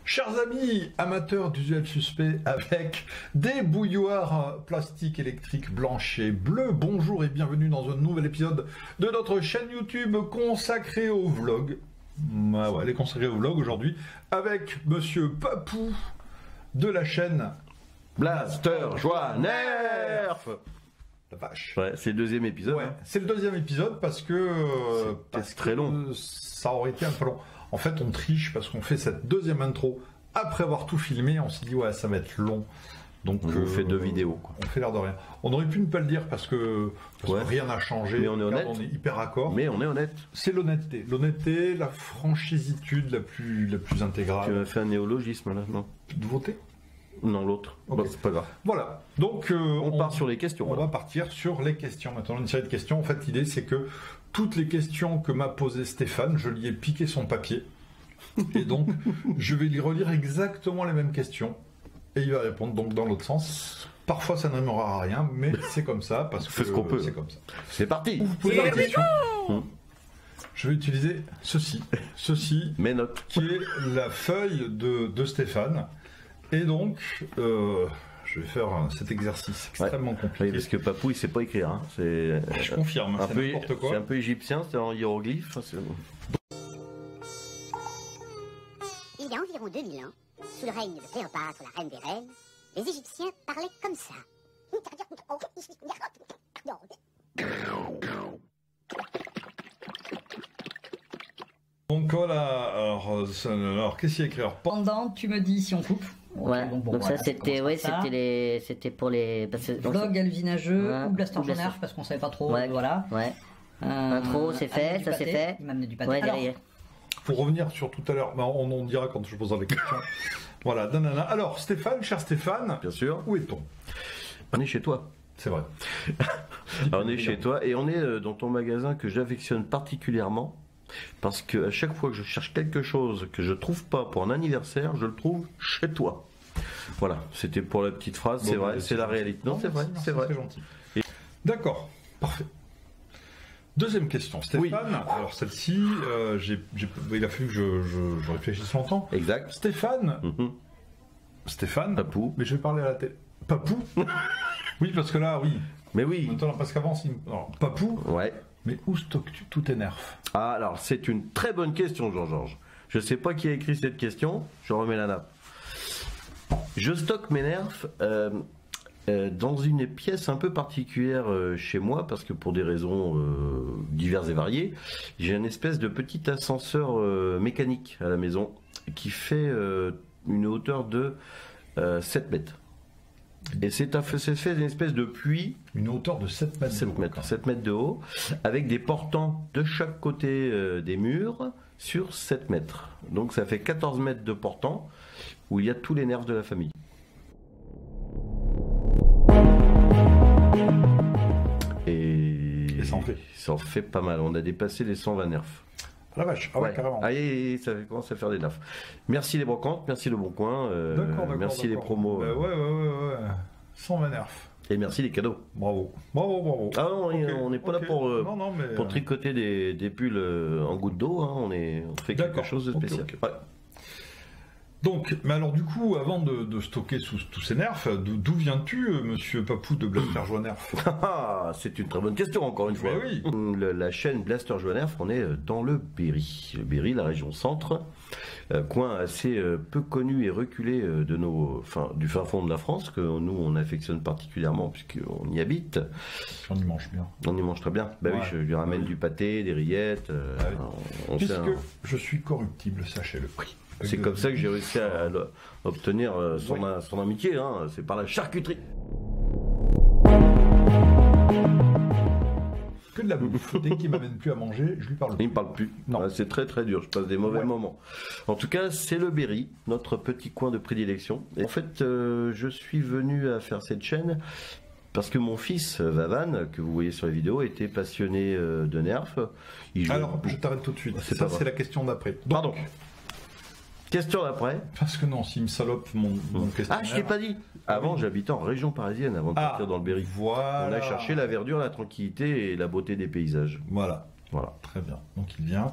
Chers amis amateurs d'usuels suspects avec des bouilloires plastiques électriques blanches et bleues, bonjour et bienvenue dans un nouvel épisode de notre chaîne YouTube consacrée au vlog. Ah ouais, elle est consacrée au vlog aujourd'hui avec Monsieur Papou de la chaîne Blaster Joie Nerf. La vache. Ouais, c'est le deuxième épisode. Ouais, hein. c'est le deuxième épisode parce que c'est très long. Ça aurait été un peu long. En fait, on triche parce qu'on fait cette deuxième intro après avoir tout filmé. On s'est dit ouais, ça va être long. Donc on fait deux vidéos. Quoi. On fait l'air de rien. On aurait pu ne pas le dire parce que rien n'a changé. Mais on est honnête. On est hyper raccord. Mais on est honnête. C'est l'honnêteté. L'honnêteté, la franchisitude la plus intégrale. Tu as fait un néologisme là, non? Nouveauté? Non, l'autre. Okay. Bon, c'est pas grave. Voilà. Donc on part sur les questions. On va partir sur les questions. Maintenant, une série de questions. En fait, l'idée c'est que toutes les questions que m'a posées Stéphane, je lui ai piqué son papier. Et donc, je vais lui relire exactement les mêmes questions. Et il va répondre donc dans l'autre sens. Parfois, ça n'aimera à rien, mais c'est comme ça parce que ce qu'on peut. C'est comme ça. C'est parti. Vous pouvez la question. Je vais utiliser ceci, mes notes, qui est la feuille de Stéphane. Et donc, je vais faire cet exercice extrêmement compliqué. Oui, parce que Papou, il sait pas écrire. Hein. Je confirme, c'est n'importe quoi. C'est un peu égyptien, c'est en hiéroglyphe. Il y a environ 2000 ans, sous le règne de Cléopâtre, la reine des reines, les Égyptiens parlaient comme ça. Donc voilà, alors qu'est-ce qu'il y a écrit? Pendant, tu me dis si on coupe. Ouais. Donc voilà, ça c'était c'était pour les vlog alusinageux ou Blaster Joie Nerf parce qu'on savait pas trop. Voilà. Ouais. Intro, c'est fait, ça c'est fait. Il m'a amené du pâté. Ouais, derrière. Pour revenir sur tout à l'heure, on dira quand je poserai les questions. Voilà, nanana. Alors Stéphane, cher Stéphane, bien sûr. Où est-on? On est chez toi. C'est vrai. On est chez toi et on est dans ton magasin que j'affectionne particulièrement. Parce que à chaque fois que je cherche quelque chose que je trouve pas pour un anniversaire, je le trouve chez toi. Voilà, c'était pour la petite phrase, bon, c'est vrai, c'est la réalité. Non, c'est vrai, c'est vrai. C'est gentil. D'accord, parfait. Deuxième question, Stéphane. Oui. Alors celle-ci, il a fallu que je réfléchisse longtemps. Exact. Stéphane. Stéphane. Papou. Mais je vais parler à la télé. Papou. Oui, parce que là, oui. Mais oui. Maintenant, parce qu'avant, Papou. Ouais. Mais où stockes-tu tous tes nerfs? Ah, alors c'est une très bonne question, Jean-Georges. Je ne sais pas qui a écrit cette question, je remets la nappe. Je stocke mes nerfs dans une pièce un peu particulière chez moi, parce que pour des raisons diverses et variées, j'ai une espèce de petit ascenseur mécanique à la maison qui fait une hauteur de 7 mètres. Et c'est fait d'une espèce de puits. Une hauteur de 7 mètres. 7 mètres de haut, avec des portants de chaque côté des murs sur 7 mètres. Donc ça fait 14 mètres de portants où il y a tous les nerfs de la famille. Et ça en fait. Ça en fait pas mal. On a dépassé les 120 nerfs. La vache, carrément. Allez, ça commence à faire des nerfs. Merci les brocantes, merci le Bon Coin, merci les promos. Ouais. 120 nerfs. Et merci les cadeaux. Bravo. Ah non, on n'est pas là pour tricoter des pulls en gouttes d'eau, hein. On fait quelque chose de spécial. Ouais. Donc, mais alors du coup, avant de stocker tous ces nerfs, d'où viens-tu, monsieur Papou de Blaster Joie Nerf? C'est une très bonne question, encore une fois. Oui. La chaîne Blaster Joie Nerf, on est dans le Berry. Le Berry, la région centre, coin assez peu connu et reculé du fin fond de la France, que nous, on affectionne particulièrement, puisqu'on y habite. On y mange bien. On y mange très bien. Oui, je lui ramène du pâté, des rillettes. Puisque je suis corruptible, sachez-le. C'est comme ça que j'ai réussi à obtenir son amitié, hein. C'est par la charcuterie. Que de la bouffe. Dès qu'il m'amène plus à manger, je lui parle plus. Il me parle plus. Non. C'est très très dur, je passe des mauvais moments. En tout cas, c'est le Berry, notre petit coin de prédilection. Et en fait, je suis venu à faire cette chaîne parce que mon fils, Vavan, que vous voyez sur les vidéos, était passionné de nerfs. Alors, je t'arrête tout de suite. C'est la question d'après. Pardon. Question d'après. Parce que non, s'il me salope mon questionnaire... Ah, je t'ai pas dit. Avant, j'habitais en région parisienne, avant de partir dans le Berry. Voilà. On a cherché la verdure, la tranquillité et la beauté des paysages. Voilà. Très bien. Donc il vient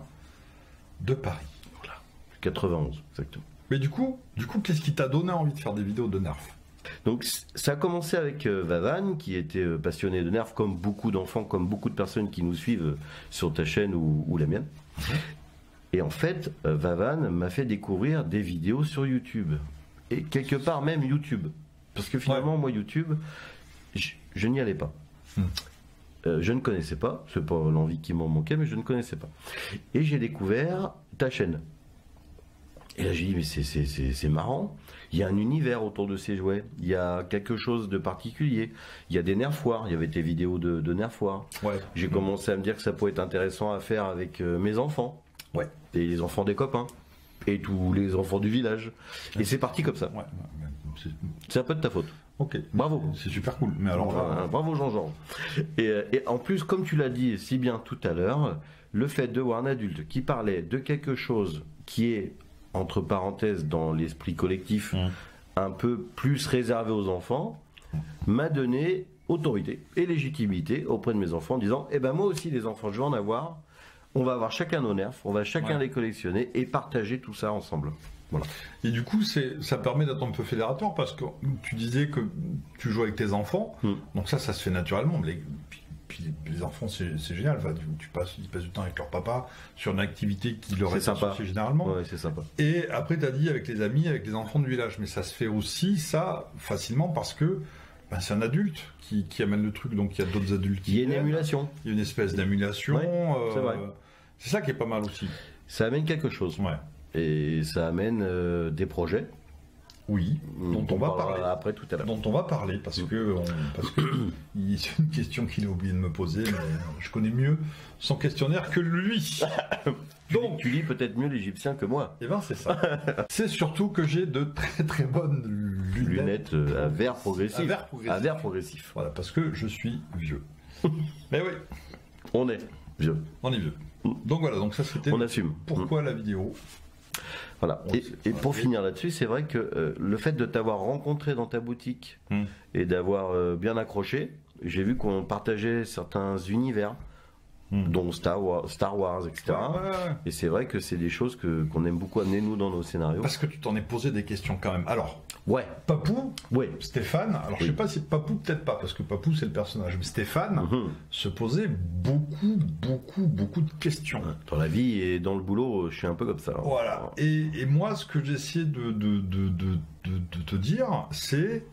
de Paris. Voilà. 91, exactement. Mais du coup, qu'est-ce qui t'a donné envie de faire des vidéos de Nerf? Donc ça a commencé avec Vavan, qui était passionné de Nerf, comme beaucoup d'enfants, comme beaucoup de personnes qui nous suivent sur ta chaîne ou la mienne. Et en fait, Vavan m'a fait découvrir des vidéos sur YouTube. Et quelque part même YouTube. Parce que finalement, moi, YouTube, je n'y allais pas. Je ne connaissais pas, c'est pas l'envie qui m'en manquait, mais je ne connaissais pas. Et j'ai découvert ta chaîne. Et là j'ai dit mais c'est marrant, il y a un univers autour de ces jouets, il y a quelque chose de particulier, il y a des nerfoirs, il y avait tes vidéos de nerfoirs. Ouais. J'ai commencé à me dire que ça pourrait être intéressant à faire avec mes enfants, et les enfants des copains, et tous les enfants du village. Et c'est parti comme ça. C'est un peu de ta faute. Ok. Bravo. C'est super cool. Mais alors, bravo Jean-Georges. Et en plus, comme tu l'as dit si bien tout à l'heure, le fait de voir un adulte qui parlait de quelque chose qui est entre parenthèses dans l'esprit collectif un peu plus réservé aux enfants m'a donné autorité et légitimité auprès de mes enfants en disant eh ben moi aussi les enfants je vais en avoir, on va avoir chacun nos nerfs, on va chacun les collectionner et partager tout ça ensemble. Voilà. Et du coup ça permet d'être un peu fédérateur parce que tu disais que tu joues avec tes enfants, donc ça se fait naturellement. Puis les enfants, c'est génial. Enfin, ils passent du temps avec leur papa sur une activité qui leur est associée généralement. Ouais, c'est sympa. Et après, tu as dit avec les amis, avec les enfants du village. Mais ça se fait aussi, ça, facilement, parce que c'est un adulte qui amène le truc. Donc, il y a d'autres adultes qui Il y a une émulation. Il y a une espèce d'émulation. C'est vrai. C'est ça qui est pas mal aussi. Ça amène quelque chose. Ouais. Et ça amène des projets. Oui, dont on va parler après tout à l'heure. Dont on va parler parce que c'est une question qu'il a oublié de me poser, mais je connais mieux son questionnaire que lui. Donc tu lis peut-être mieux l'Égyptien que moi. Eh ben c'est ça. C'est surtout que j'ai de très très bonnes lunettes à verre progressif. À verre progressif. Voilà, parce que je suis vieux. Mais oui, on est vieux. On est vieux. Donc voilà, donc ça c'était. On assume. Pourquoi la vidéo? Voilà. Et pour finir là-dessus, c'est vrai que le fait de t'avoir rencontré dans ta boutique et d'avoir bien accroché, j'ai vu qu'on partageait certains univers, dont Star Wars, etc. Et c'est vrai que c'est des choses qu'on aime beaucoup amener nous dans nos scénarios. Parce que tu t'en es posé des questions quand même. Alors, Papou, Stéphane, alors je sais pas si Papou, peut-être pas, parce que Papou c'est le personnage, mais Stéphane se posait beaucoup de questions. Dans la vie et dans le boulot, je suis un peu comme ça. Voilà. Et moi, ce que j'essayais de te dire, c'est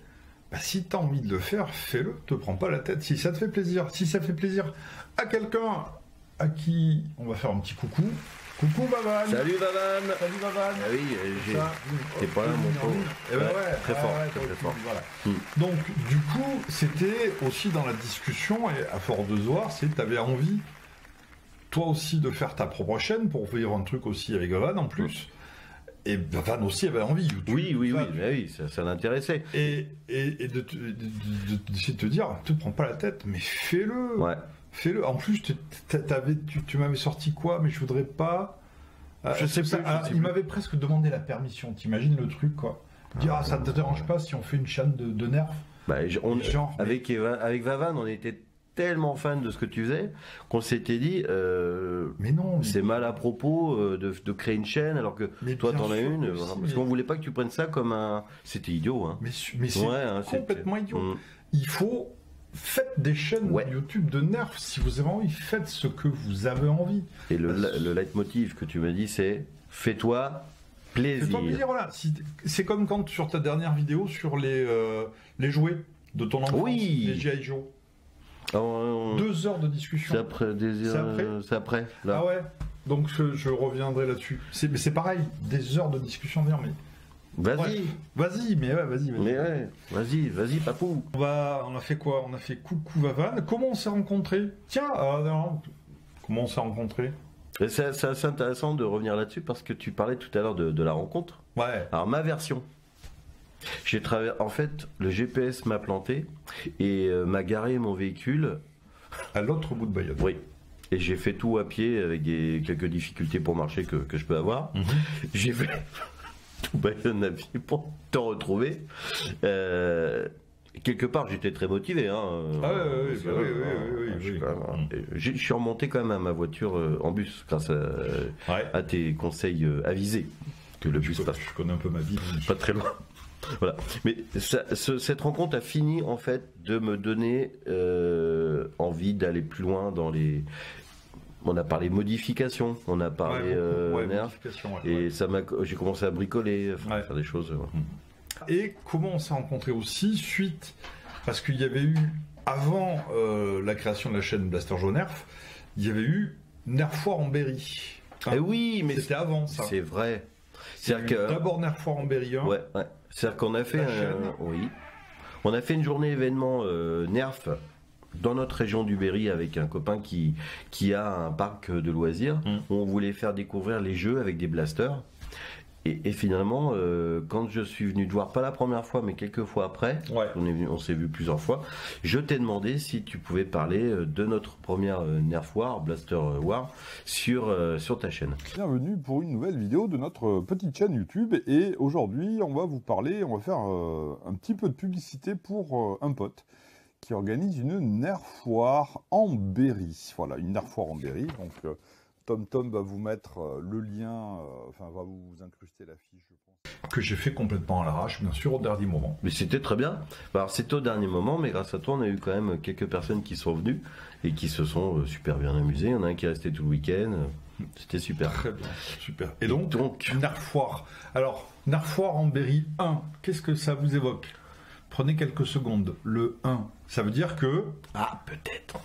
si tu as envie de le faire, fais-le, te prends pas la tête. Si ça te fait plaisir, si ça fait plaisir à quelqu'un à qui on va faire un petit coucou. Coucou Vavan. Salut Vavan. Salut Vavan. Ah oui, t'es pas là mon pauvre. Très fort, très fort. Voilà. Donc du coup, c'était aussi dans la discussion, et à force de se voir, c'est que tu avais envie, toi aussi, de faire ta propre chaîne pour vivre un truc aussi avec Vavan en plus. Et Vavan aussi avait envie. Oui, ça l'intéressait. Et d'essayer de te dire, te prends pas la tête, mais fais-le. Ouais. Fais-le. En plus, tu m'avais sorti quoi, mais je voudrais pas. Je sais plus. Il m'avait presque demandé la permission. T'imagines le truc, quoi. Dire, ça te dérange pas si on fait une chaîne de Nerf? Avec Vavan, on était tellement fan de ce que tu faisais qu'on s'était dit mais non, c'est mal à propos de créer une chaîne alors que toi t'en as une parce qu'on voulait pas que tu prennes ça comme un c'était idiot hein. Mais c'est complètement idiot. Il faut faites des chaînes YouTube de Nerf si vous avez envie, faites ce que vous avez envie. Et le leitmotiv que tu m'as dit c'est fais-toi plaisir. Fais-toi plaisir, voilà. C'est comme quand sur ta dernière vidéo sur les jouets de ton enfance, les G.I. Joe. 2 heures de discussion. C'est après. Là. Ah ouais. Donc je reviendrai là-dessus. Mais c'est pareil, des heures de discussion. Mais vas-y, vas-y, papou. On a fait quoi? On a fait coucou Vavan. Comment on s'est rencontrés? Tiens, comment on s'est rencontrés? C'est assez intéressant de revenir là-dessus parce que tu parlais tout à l'heure de la rencontre. Ouais. Alors ma version. J'ai travaillé. En fait, le GPS m'a planté et m'a garé mon véhicule à l'autre bout de Bayonne. Oui. Et j'ai fait tout à pied avec quelques difficultés pour marcher que je peux avoir. J'ai fait tout Bayonne à pied pour te retrouver. Quelque part, j'étais très motivé. Je suis remonté quand même à ma voiture en bus grâce à tes conseils avisés. que le bus passe. Je connais un peu ma vie. Pas très loin. Voilà. Mais cette rencontre a fini en fait de me donner envie d'aller plus loin dans les. On a parlé modification, on a parlé nerf, et j'ai commencé à bricoler, faire des choses. Et comment on s'est rencontrés aussi suite, parce qu'il y avait eu avant la création de la chaîne Blaster Joe Nerf, il y avait eu Nerfoire en Berry. Eh oui, mais c'était avant ça. C'est vrai. D'abord Nerfoire en Berry 1. Ouais. C'est-à-dire qu'on a fait on a fait une journée événement Nerf dans notre région du Berry avec un copain qui a un parc de loisirs où on voulait faire découvrir les jeux avec des blasters. Et finalement, quand je suis venu te voir, pas la première fois, mais quelques fois après, on s'est vu plusieurs fois, je t'ai demandé si tu pouvais parler de notre première Nerf War, Blaster War, sur ta chaîne. Bienvenue pour une nouvelle vidéo de notre petite chaîne YouTube. Et aujourd'hui, on va vous parler, on va faire un petit peu de publicité pour un pote qui organise une Nerf War en Berry. Voilà, une Nerf War en Berry. Donc, Tom va vous mettre le lien, va vous incruster la fiche, je pense. Que j'ai fait complètement à l'arrache, bien sûr, au dernier moment. Mais c'était très bien. Alors c'était au dernier moment, mais grâce à toi, on a eu quand même quelques personnes qui sont venues et qui se sont super bien amusées. Il y en a un qui est resté tout le week-end. C'était super. Très bien, super. Et donc Nerf War. Alors, Nerf War en Berry 1, qu'est-ce que ça vous évoque? Prenez quelques secondes. Le 1, ça veut dire que... Ah, peut-être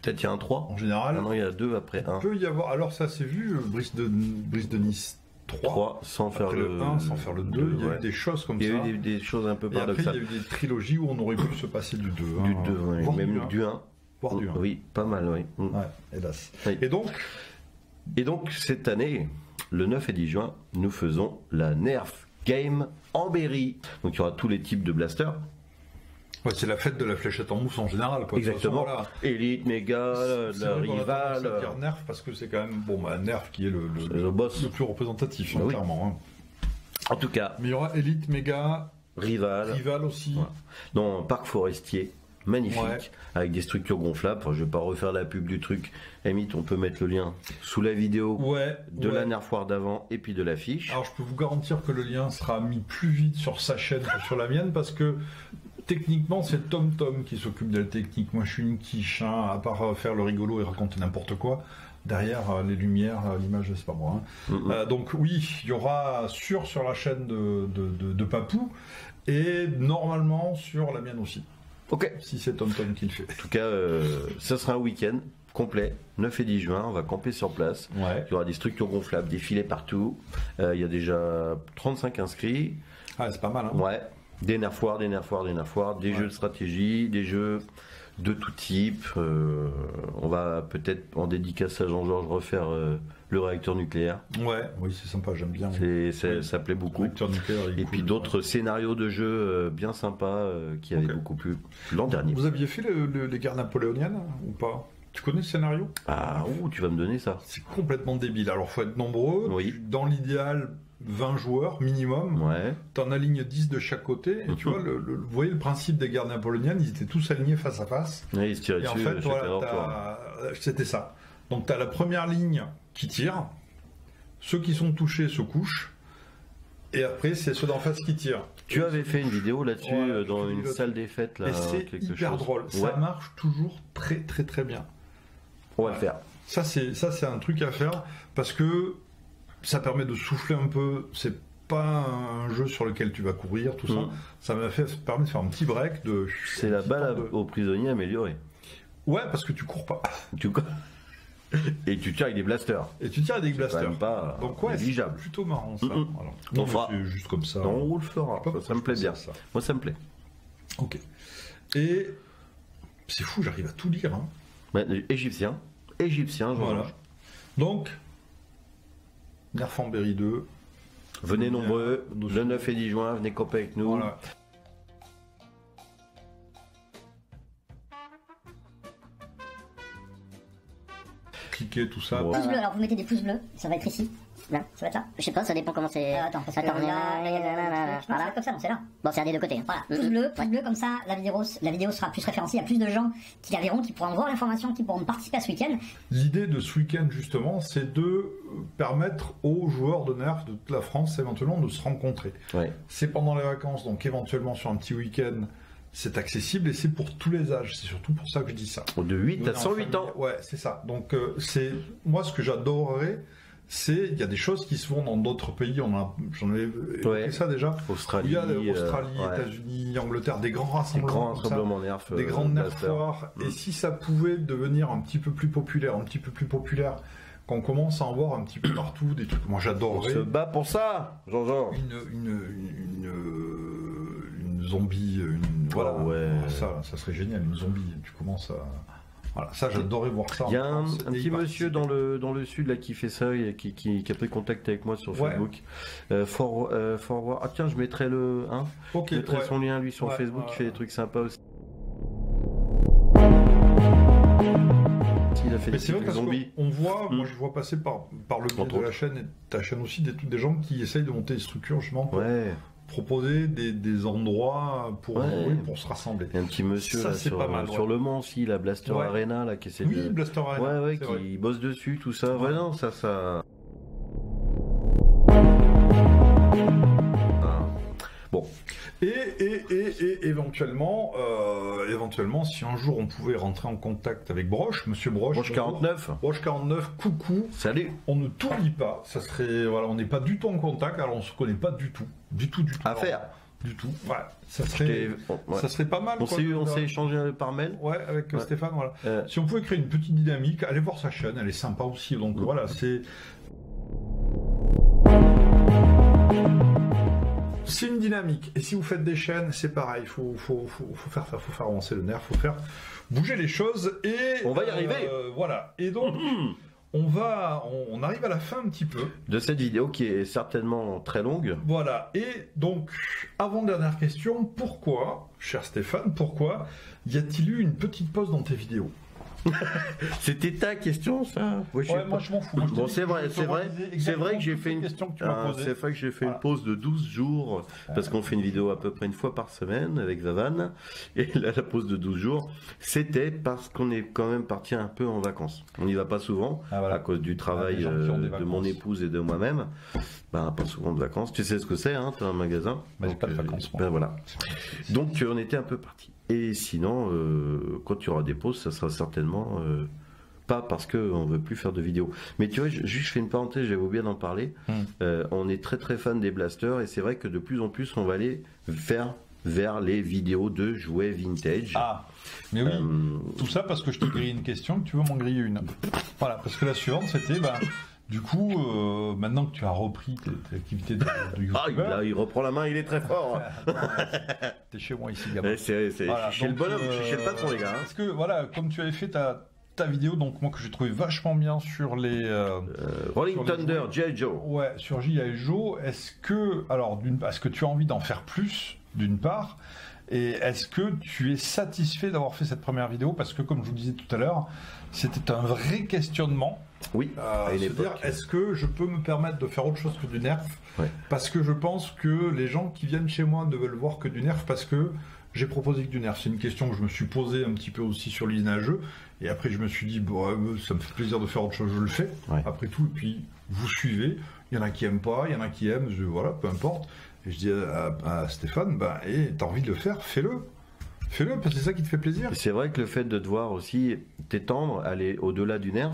il y a un 3. En général. Non, il y a 2 après 1. Il peut y avoir. Alors, ça s'est vu, Brice de Nice 3 sans faire le 1, sans faire le 2. Il y a eu des choses comme ça. Il y a eu des choses un peu paradoxales. Après, il y a eu des trilogies où on aurait pu se passer du 2. Du 2, oui. Même du 1. Voire du 1. Oui, pas mal, oui. Ouais, hélas. Oui. Et donc, cette année, le 9 et 10 juin, nous faisons la Nerf Game en Berry. Donc, il y aura tous les types de blasters. Ouais, c'est la fête de la fléchette en mousse en général. Quoi. Exactement. Façon, voilà. Élite, méga, la Rival. On va dire Nerf parce que c'est quand même Nerf qui est le boss, le plus représentatif, oui. clairement. Hein. En tout cas. Mais il y aura Élite, méga, Rival aussi. Voilà. Dans un parc forestier magnifique avec des structures gonflables. Enfin, je vais pas refaire la pub du truc. Limite, on peut mettre le lien sous la vidéo de la Nerf War d'avant et puis de l'affiche. Alors, je peux vous garantir que le lien sera mis plus vite sur sa chaîne que sur la mienne parce que techniquement, c'est Tom qui s'occupe de la technique. Moi, je suis une quiche, à part faire le rigolo et raconter n'importe quoi. Derrière, les lumières, l'image, c'est pas moi. Donc oui, il y aura sur la chaîne de Papou et normalement sur la mienne aussi. Ok. Si c'est Tom qui le fait. En tout cas, ça sera un week-end complet, 9 et 10 juin. On va camper sur place. Il y aura des structures gonflables, des filets partout. Il y a déjà 35 inscrits. Ah, c'est pas mal, hein. Ouais. Des Nerf War, des jeux de stratégie, des jeux de tout type. On va peut-être en dédicace à Jean-Georges refaire le réacteur nucléaire. Oui, c'est sympa, j'aime bien. Ça plaît beaucoup. Réacteur nucléaire, et puis d'autres scénarios de jeux bien sympas qui avaient beaucoup plu l'an dernier. Vous aviez fait les guerres napoléoniennes ou pas? Tu connais ce scénario? Ah, tu vas me donner ça. C'est complètement débile. Alors, faut être nombreux. Dans l'idéal, 20 joueurs minimum. T'en alignes 10 de chaque côté. Et tu vois, vous voyez le principe des guerres napoléoniennes, ils étaient tous alignés face à face. Ils se tiraient dessus. Et en fait, c'était ça. Donc, t'as la première ligne qui tire. Ceux qui sont touchés se couchent. Et après, c'est ceux d'en face qui tirent. Tu avais fait une vidéo là-dessus dans une salle des fêtes. Là, et c'est hyper drôle. Ça marche toujours très très très bien. On va le faire. Ça, c'est un truc à faire parce que ça permet de souffler un peu. C'est pas un jeu sur lequel tu vas courir, tout ça. Ça permet de faire un petit break. C'est la balle aux prisonniers améliorée. Ouais, parce que tu cours pas. Et tu tires avec des blasters. Donc c'est plutôt marrant ça. On fera. C'est juste comme ça. Non, on le fera. Ça me plaît bien. Ça. Moi, ça me plaît. Ok. Et c'est fou, j'arrive à tout lire. Hein. Égyptien, voilà. Donc, Nerf en Berry 2. Venez nombreux, le 9 et 10 juin, venez camper avec nous. Voilà. Cliquez tout ça. Pouce bleu, alors vous mettez des pouces bleus, ça va être ici. Là, ça va être là. Je sais pas, ça dépend comment c'est. Attends, parce que là, voilà. comme ça, non, c'est là. Bon, c'est un des deux côtés. Voilà, pouce bleu, comme ça, la vidéo sera plus référencée. Il y a plus de gens qui la verront, qui pourront voir l'information, qui pourront participer à ce week-end. L'idée de ce week-end, justement, c'est de permettre aux joueurs de Nerf de toute la France, éventuellement, de se rencontrer. Ouais. C'est pendant les vacances, donc éventuellement sur un petit week-end, c'est accessible et c'est pour tous les âges. C'est surtout pour ça que je dis ça. De 8 à Nous, 108 ans. Ouais, c'est ça. Donc, c'est moi, ce que j'adorerais, c'est il y a des choses qui se font dans d'autres pays. J'en ai évoqué ça déjà. Australie, Il y a Australie, États-Unis, Angleterre, des grands rassemblements, Nerf, des grandes Nerf Blaster. foires. Et si ça pouvait devenir un petit peu plus populaire, qu'on commence à en voir un petit peu partout, des trucs. Moi, On j'adorerais. se bat pour ça, Jean-Jean. Une zombie, voilà. ouais. Ça serait génial, une zombie. Tu commences à. Voilà, ça j'adorais voir ça. Il y a un France, et petit y monsieur participer. dans le sud là qui fait ça et qui a pris contact avec moi sur Ouais. Facebook. Forward. Ah tiens, je mettrai Ok, je mettrai ouais. son lien lui sur Ouais, Facebook, ouais, qui fait des trucs sympas aussi. Il a fait Mais des c'est vrai trucs parce zombies. qu'on voit, moi je vois passer par le biais Entre de la chaîne et de ta chaîne aussi des gens qui essayent de monter des structures justement pour Ouais. proposer des endroits pour, Ouais. oui, pour se rassembler. Il y a un petit monsieur Ça, là, c'est pas mal, sur ouais. Le Mans aussi, la Blaster Ouais. Arena là qui essaie Oui, de. Blaster Arena. Ouais, c'est qui vrai. bosse dessus, tout ça. Ouais, non, ça. Ah. Bon, Et éventuellement, si un jour on pouvait rentrer en contact avec Broche, Monsieur Broche. Roche 49. Broche 49, coucou. Salut. On ne t'oublie pas. Ça serait, voilà, on n'est pas du tout en contact. Alors on se connaît pas du tout, du tout. À faire. Du tout. Ouais, ça serait, Ouais. ça serait pas mal. On quoi, s'est échangé par mail. Ouais, avec Ouais. Stéphane, voilà. Euh, Si on pouvait créer une petite dynamique, allez voir sa chaîne, elle est sympa aussi. Donc voilà, c'est une dynamique. Et si vous faites des chaînes, c'est pareil. Il faut faire avancer le nerf, faut faire bouger les choses. Et On va y arriver. Voilà. Et donc, on arrive à la fin un petit peu. de cette vidéo qui est certainement très longue. Voilà. Et donc, avant-dernière question, pourquoi, cher Stéphane, pourquoi y a-t-il eu une petite pause dans tes vidéos? C'était ta question, ça? Ouais, je sais pas. moi je m'en fous. Moi, je te Bon, dis c'est que vrai, je c'est te vrai, redisais c'est vrai que j'ai exactement fait toutes une les questions que tu m'as posées. c'est vrai que j'ai fait Voilà. une pause de 12 jours parce qu'on fait une vidéo à peu près une fois par semaine avec Vavan et là la pause de 12 jours, c'était parce qu'on est quand même parti un peu en vacances. On n'y va pas souvent Ah, voilà. à cause du travail des gens qui ont des de mon vacances. épouse et de moi-même. Ben, pas souvent de vacances. Tu sais ce que c'est, hein, t'as un magasin. Bah, j'ai Donc, pas de vacances, moi. ben, voilà. Donc on était un peu parti. Et sinon, quand il y aura des pauses, ça sera certainement pas parce qu'on ne veut plus faire de vidéos. Mais tu vois, juste je fais une parenthèse, j'avais oublié d'en parler. On est très très fan des blasters et c'est vrai que de plus en plus on va aller vers les vidéos de jouets vintage. Ah, mais oui, tout ça parce que je t'ai grillé une question, que tu veux m'en griller une. Voilà, parce que la suivante c'était, du coup, maintenant que tu as repris tes activités de Ah, youtubeur, là, il reprend la main, il est très fort. t'es chez moi ici, gamin. Ouais, c'est Voilà, chez le donc, bonhomme, je suis chez le patron, les gars. Hein. Parce que voilà, comme tu avais fait ta vidéo, donc moi que j'ai trouvé vachement bien sur les Rolling sur les Thunder, jouets. G.I. Joe. Ouais, sur J.I. Joe, est-ce que tu as envie d'en faire plus, d'une part, et est-ce que tu es satisfait d'avoir fait cette première vidéo? Parce que, comme je vous disais tout à l'heure, c'était un vrai questionnement. Oui, à une Se époque. dire, est-ce que je peux me permettre de faire autre chose que du nerf? Ouais. Parce que je pense que les gens qui viennent chez moi ne veulent voir que du nerf parce que j'ai proposé que du nerf. C'est une question que je me suis posée un petit peu aussi sur l'INAGE. Et après, je me suis dit, ça me fait plaisir de faire autre chose, je le fais. Ouais. Après tout, et puis vous suivez. Il y en a qui aiment pas, il y en a qui aiment, voilà, peu importe. Et je dis à Stéphane, t'as envie de le faire, fais-le. Fais-le, parce que c'est ça qui te fait plaisir. Et c'est vrai que le fait de devoir aussi t'étendre, aller au-delà du nerf,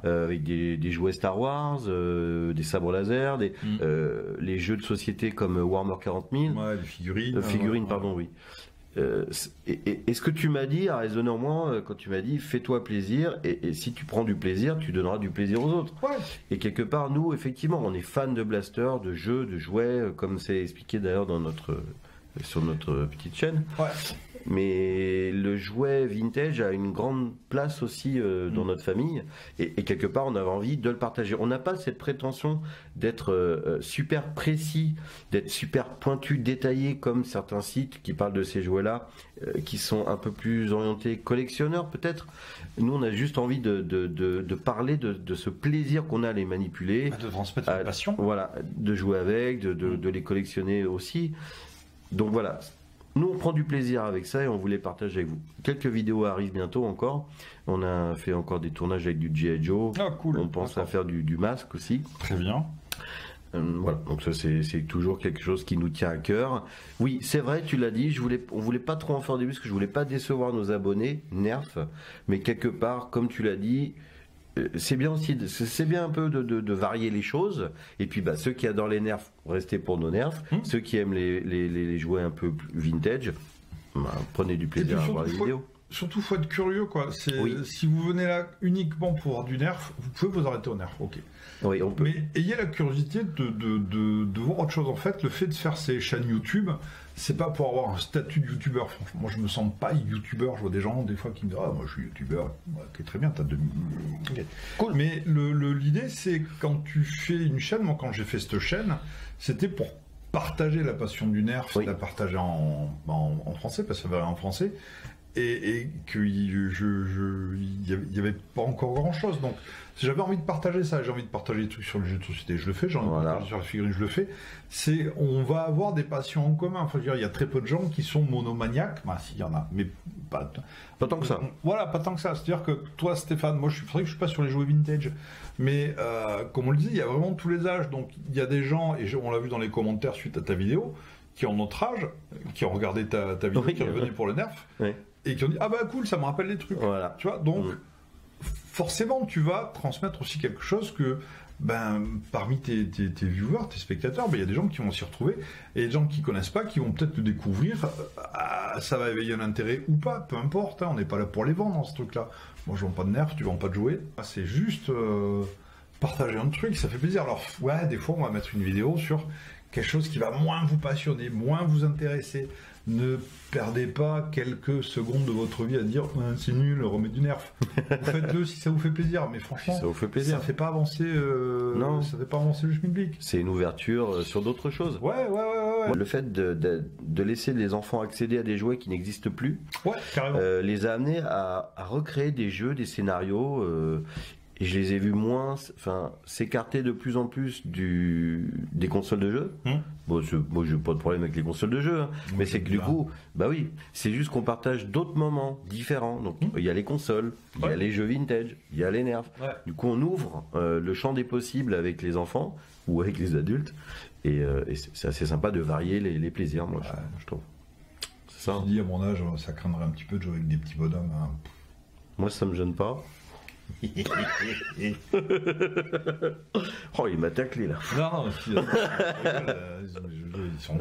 avec des jouets Star Wars, des sabres laser, les jeux de société comme Warhammer 40 000, Ouais, les figurines. figurines, pardon, oui. Et ce que tu m'as dit a résonné en moi quand tu m'as dit fais-toi plaisir et si tu prends du plaisir, tu donneras du plaisir aux autres. Ouais. Et quelque part, nous, effectivement, on est fans de blaster, de jeux, de jouets, comme c'est expliqué d'ailleurs sur notre petite chaîne. Ouais. mais le jouet vintage a une grande place aussi dans notre famille, et quelque part on avait envie de le partager. On n'a pas cette prétention d'être super précis, d'être super pointu, détaillé comme certains sites qui parlent de ces jouets-là, qui sont un peu plus orientés collectionneurs peut-être. Nous on a juste envie de parler de ce plaisir qu'on a à les manipuler, De transmettre une passion. voilà, de jouer avec, de les collectionner aussi. Donc voilà, nous on prend du plaisir avec ça et on voulait partager avec vous. Quelques vidéos arrivent bientôt encore. On a fait encore des tournages avec du G.I. Joe. Ah, cool. On pense à faire du masque aussi. Très bien. Voilà, donc ça c'est toujours quelque chose qui nous tient à cœur. Oui, c'est vrai, tu l'as dit, on voulait pas trop en faire au début parce que je voulais pas décevoir nos abonnés, Nerf, mais quelque part, comme tu l'as dit, c'est bien aussi, c'est bien un peu de varier les choses. Et puis ceux qui adorent les Nerfs, restez pour nos Nerfs. Ceux qui aiment les jouets un peu vintage, prenez du plaisir à voir les vidéos. Surtout, faut être curieux, quoi. Oui. Si vous venez là uniquement pour voir du Nerf, vous pouvez vous arrêter au Nerf, ok. Oui, on peut. Mais ayez la curiosité de voir autre chose. En fait, le fait de faire ces chaînes YouTube, c'est pas pour avoir un statut de youtubeur. Franchement, moi je me sens pas youtubeur. Je vois des gens des fois qui me disent ah moi je suis youtubeur. Ok, très bien, t'as 2000. Okay. Cool. Mais l'idée c'est quand tu fais une chaîne. Moi quand j'ai fait cette chaîne, c'était pour partager la passion du Nerf, la partager en français parce que ça va en français. Et qu'il n'y avait pas encore grand chose. Donc, si j'avais envie de partager ça, j'ai envie de partager des trucs sur le jeu de société, je le fais, j'ai envie de partager sur la figurine, je le fais. On va avoir des passions en commun. Enfin, je veux dire, il y a très peu de gens qui sont monomaniaques. Bah, s'il y en a, mais pas tant que ça. Voilà, pas tant que ça. C'est-à-dire que toi, Stéphane, moi, c'est vrai que je suis pas sur les jouets vintage. Mais, comme on le disait, il y a vraiment tous les âges. Donc, il y a des gens, et on l'a vu dans les commentaires suite à ta vidéo, qui ont notre âge, qui ont regardé ta vidéo, qui revenaient pour le Nerf. Oui. Et qui ont dit ah bah cool, ça me rappelle des trucs. Voilà. Tu vois, donc forcément tu vas transmettre aussi quelque chose que parmi tes viewers, tes spectateurs, il y a des gens qui vont s'y retrouver et des gens qui connaissent pas, qui vont peut-être le découvrir. Ça va éveiller un intérêt ou pas, peu importe. Hein, on n'est pas là pour les vendre dans ce truc-là. Moi je vends pas de Nerf, tu vends pas de jouets. C'est juste partager un truc, ça fait plaisir. Alors ouais, des fois on va mettre une vidéo sur quelque chose qui va moins vous passionner, moins vous intéresser. Ne perdez pas quelques secondes de votre vie à dire c'est nul, remets du Nerf. Faites-le si ça vous fait plaisir, mais franchement, ça vous fait plaisir. Ça fait pas avancer. Non, ça fait pas avancer le schmilblick. C'est une ouverture sur d'autres choses. Ouais. Le fait de laisser les enfants accéder à des jouets qui n'existent plus, carrément. Les a amenés à recréer des jeux, des scénarios. Et je les ai vus s'écarter de plus en plus des consoles de jeux. Bon, moi, j'ai pas de problème avec les consoles de jeux, hein, mais c'est que du coup, c'est juste qu'on partage d'autres moments différents. Donc, il y a les consoles, il y a les jeux vintage, il y a les Nerfs. Du coup, on ouvre le champ des possibles avec les enfants ou avec les adultes, et c'est assez sympa de varier les plaisirs, moi, je trouve. C'est ça. Je dis à mon âge, ça craindrait un petit peu de jouer avec des petits bonhommes. Hein. Moi, ça me gêne pas. Oh, il m'a taclé là. Non, ils sont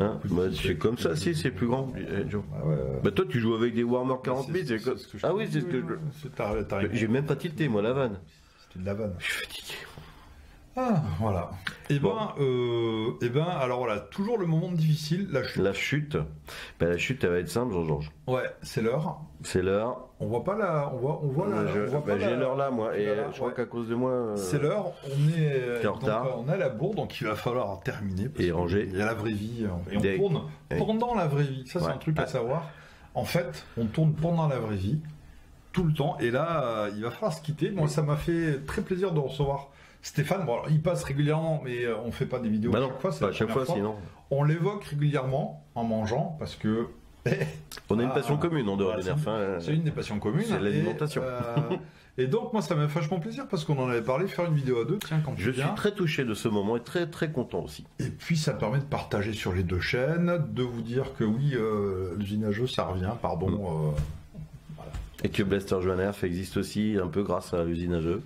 c'est comme ça, si c'est plus grand. Toi, tu joues avec des Warhammer 40 bits. Ah oui, c'est ce que je. J'ai même pas tilté, moi, la vanne. C'était de la vanne. Je suis fatigué. Ah, voilà. Alors voilà, toujours le moment difficile, la chute. La chute. La chute, elle va être simple, Jean-Georges. Ouais, c'est l'heure. C'est l'heure. On voit pas la. On voit la. J'ai l'heure là, moi, et je crois qu'à cause de moi. C'est l'heure. On est en retard. On a la bourre, donc il va falloir terminer. Et ranger. Il y a la vraie vie. Et on tourne pendant la vraie vie. Ça, c'est un truc à savoir. En fait, on tourne pendant la vraie vie, tout le temps. Et là, il va falloir se quitter. Moi, ça m'a fait très plaisir de recevoir Stéphane. Bon, alors, il passe régulièrement, mais on fait pas des vidéos à chaque fois. C'est chaque fois, sinon. On l'évoque régulièrement en mangeant parce que. On a une passion commune en dehors des Nerfs. C'est une des passions communes. C'est l'alimentation. Et donc, moi, ça m'a vachement plaisir parce qu'on en avait parlé, faire une vidéo à deux. Tiens, quand je suis très touché de ce moment et très très content aussi. Et puis, ça permet de partager sur les deux chaînes, de vous dire que oui, l'usine à jeux, ça revient, pardon. Voilà. Et que Blaster Jeux à Nerf existe aussi un peu grâce à l'usine à jeux.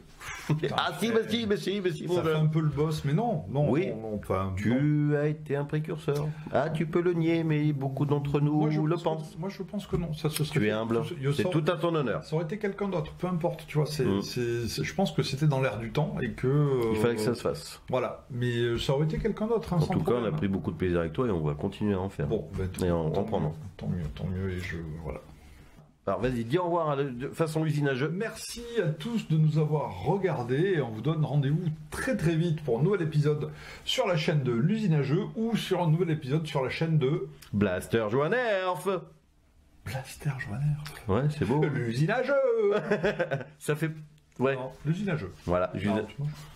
Ah si, mais si, Ça mon fait gars. un peu le boss, mais non, Oui. non, enfin, non. Tu as été un précurseur. Ah, tu peux le nier, mais beaucoup d'entre nous Moi, je le pense pensent. que- moi, je pense que non. Ça se serait Tu es fait- humble. ça- C'est tout à ton honneur. Ça aurait été quelqu'un d'autre, peu importe, tu vois. Mm. Je pense que c'était dans l'air du temps et que. Il fallait que ça se fasse. Voilà, mais ça aurait été quelqu'un d'autre. Hein, En sans tout cas, on problème. a pris beaucoup de plaisir avec toi et on va continuer à en faire. Bon, ben, Et en tant reprendre. mieux, tant mieux, et je voilà. Alors vas-y, dis au revoir de façon usinageux. Merci à tous de nous avoir regardés et on vous donne rendez-vous très très vite pour un nouvel épisode sur la chaîne de l'usine à jeux ou sur un nouvel épisode sur la chaîne de Blaster joue nerf. Blaster Joanner. Ouais, c'est beau. L'usine à jeux. Ça fait... Ouais, Non, l'usine à jeux. voilà. Non,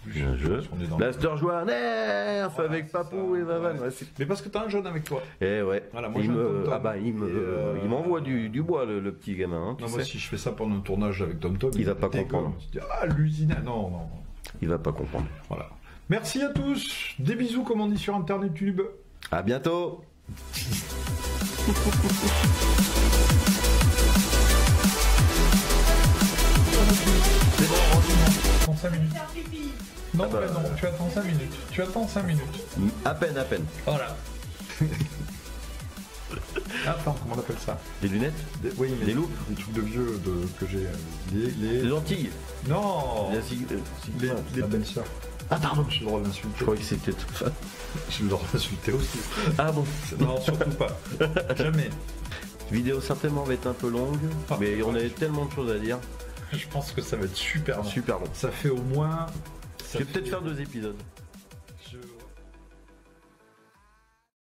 Un jeu. on est dans- Blaster joue nerf Voilà, avec c'est Papou ça. et Vavan. Ouais. Ouais, c'est- Mais parce que t'as un jeune avec toi. Eh ouais. Voilà, moi, il j'ai un me... tom-tom. Ah bah, il Et, m'envoie du bois, le petit gamin. Hein, tu Non, sais. moi si je fais ça pendant un tournage avec Tom Tom, Il va pas dégomme. comprendre. Il se dit, ah l'usine à... Non. Il va pas comprendre. Voilà. Merci à tous. Des bisous comme on dit sur Internet Tube. À bientôt. C'est bon, attends 5 minutes. Non, Ah bah, mais non, tu attends 5 minutes. Tu attends 5 minutes. À peine, à peine. Voilà. Attends, comment on appelle ça? Des lunettes. Oui, mais Des loups. Des trucs de vieux que j'ai. Des lentilles. Non Les Les belles-sœurs. Ah pardon. J'ai le droit Je d'insulter. croyais que c'était tout ça. J'ai le droit d'insulter aussi. Ah bon. Non, surtout pas. Jamais. Vidéo certainement va être un peu longue, Ah, mais on ouais. avait tellement de choses à dire. Je pense que ça va être super long. Super long. Ça fait au moins... Je vais peut-être faire 2 épisodes.